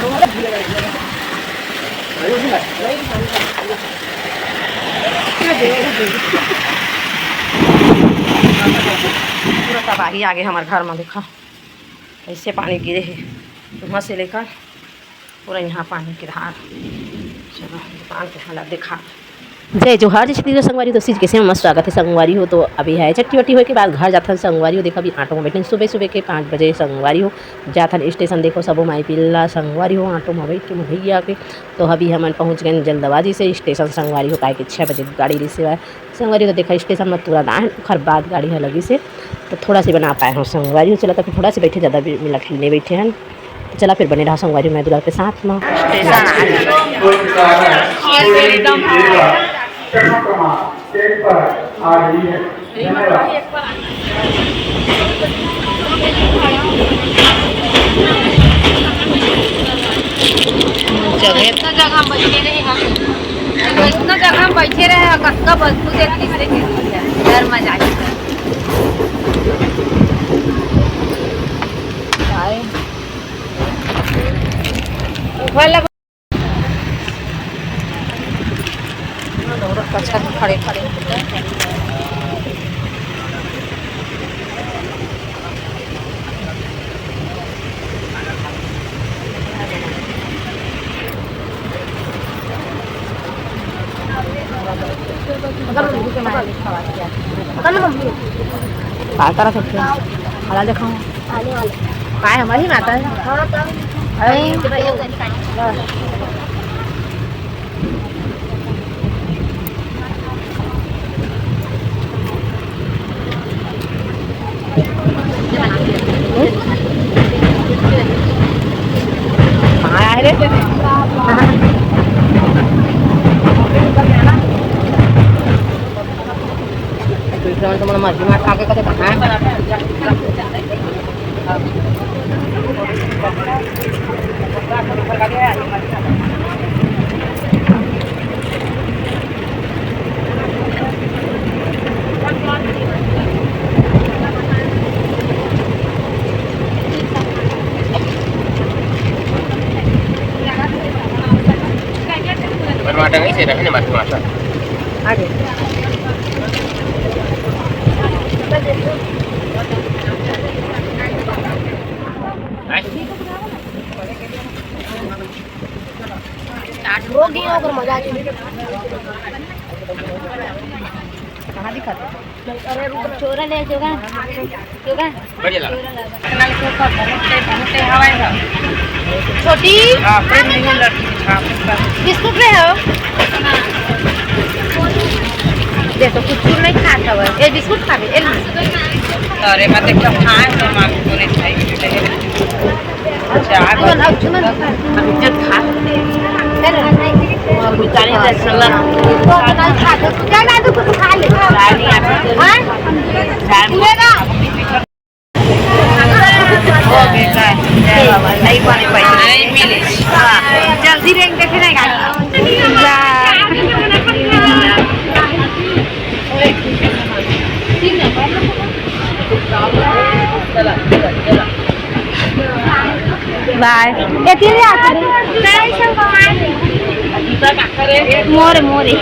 पूरा तबाही आ गई हमारे घर में। देखा ऐसे पानी गिरे है वहाँ से लेकर पूरा यहाँ पानी की धार। चलो दुकान के हालात देखा। जय जोहार जैसे तीनों संगवारी दोस्ती कैसे मस्त स्वागत है संगवारी हो। तो अभी है छट्टी वट्टी हो के बाद घर जाता संगवारी हो। देखा अभी ऑटो में बैठे सुबह सुबह के 5 बजे संगवारी हो जाता स्टेशन। देखो सब माई पिल्ला संगवारी हो ऑटो में बैठ के भैया के। तो अभी हम पहुँच गए जल्दबाजी से स्टेशन संगवारी हो काहे कि 6 बजे गाड़ी रिसीव है संगवारी। तो देखा स्टेशन में तुरंत आए खर बाद गाड़ी है लगी से तो थोड़ा सी बना पाए हम संगवारी हो। चला तो फिर थोड़ा सी बैठे ज़्यादा मिनट नहीं बैठे हैं तो चला फिर बने रहा संगवारी मैं दुलार के साथ में इतना जगह हम बैठे रहे इतना जगह हम बैठे रहे कक्का बदबू से तीसरे डर मजा खड़े खड़े काय करा सकते हला दिखाऊं काय हमारी माता है। तुम्हाला मर्जी मार टाके कसे Bermadang ini saya dah masuk masa. आगे होगी और मजा कहाँ दिखाते अरे चोरा ले जोगा जोगा बढ़िया लगा। छोटी बिस्कुट ले हो दे तो कुछ नहीं खाता हुआ ये बिस्कुट खा ले अरे मत एकदम खाए तो मां को नहीं चाहिए अच्छा चुन अब चुन हम जब खा और बेचारे दसला तो नहीं खाता क्या ना तो कुछ खा ले रानी आप हां लेगा हो बेटा नहीं पानी पैसे नहीं मिले जल्दी रेंग देखे नहीं गाड़ी बाय येते आखरे मोरे मोरे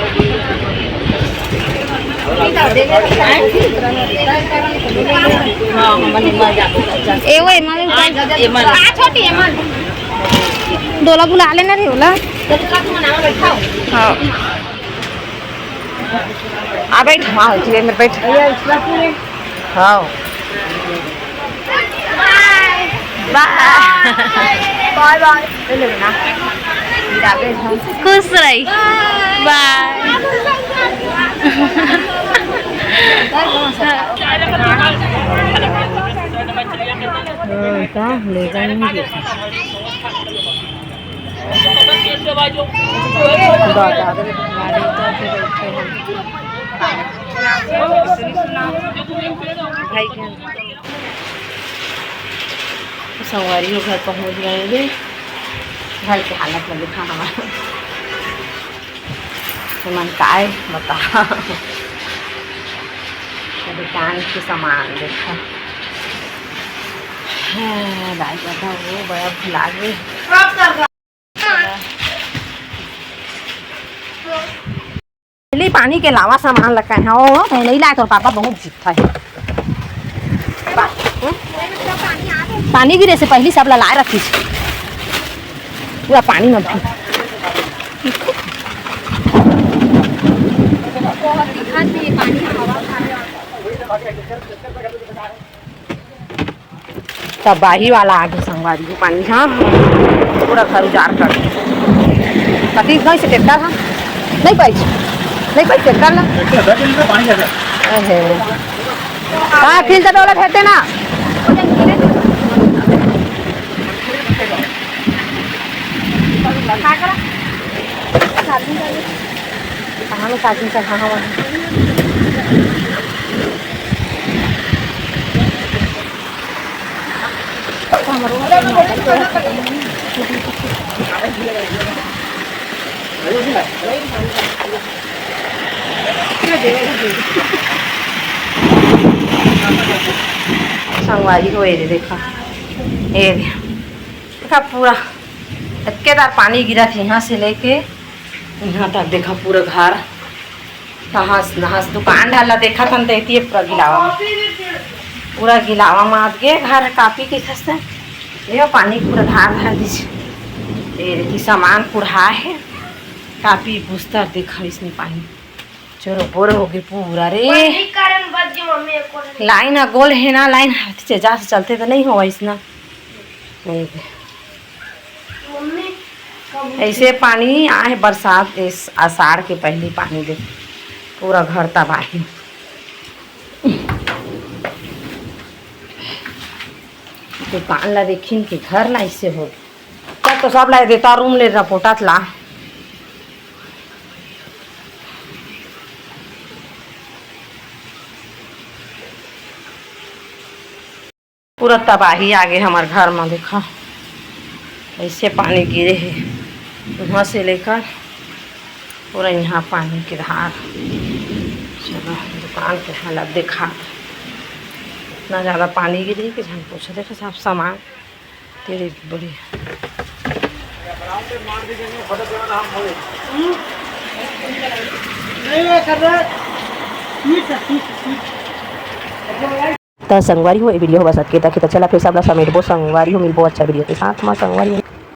ए वो एमन छोटी एमन डोला बुला लेना रे ओला हां आ बैठ हां जी मेरे बैठ हां बाय बाय ले लेना खुश रही बाय का ले जाएंगे संगवारी हो घर पहुँच गए थे। घर की हालत में दिखा हमारा मन का बता दुकान के सामान देखा लाइक वो बड़ा भुला गए। पानी के अलावा सामान लगा है। ओ मैं नहीं लाया तो पापा बहुत जिद्दा है। पानी गिरे से पहले सब लाए रखी थी पूरा पानी में भी। तबाही वाला आगे संगवारी को पानी। हाँ पूरा घर उजाड़ कर कति नहीं से टेक्टर था नहीं पैसे टेक्टर ला कहाँ फिर से डोला फेंकते ना कहाँ में चार्जिंग का कहाँ हुआ संगवारी को ये देखा पूरा इक्केदार पानी गिरा था यहाँ से लेके यहाँ तक। देखा पूरा घर नहास दुकान डाला देखा था देखिए पूरा गिलावा मार गए घर कापी के खस्ते ये पानी पूरा धार दीजिए। ये देखिए सामान कुढ़ा है कापी पुस्तर देखा इसमें पानी चोरो बोर हो गए पूरा रे। लाइन गोल है ना लाइन से जा से चलते तो नहीं हो इसना ऐसे पानी आए बरसात इस आषाढ़ के पहले पानी दे पूरा घर तबाही। दुकान ला देखिन के घर ला इससे हो तब तो सब ला देता रूम ले रपोटत ला पूरा तबाही आ गए हमारे घर में। देखा ऐसे पानी गिरे है वहाँ से लेकर पूरा यहाँ पानी की धार। चलो दुकान के हालत देखा इतना ज़्यादा पानी गिरी कि हम पूछो देखो सब सामान तेरे बड़ी तो संगवारी हो वीडियो हो बस के तक चला फिर सब समेट वो संगवारी हो मिल बहुत अच्छा वीडियो के साथ में संगवारी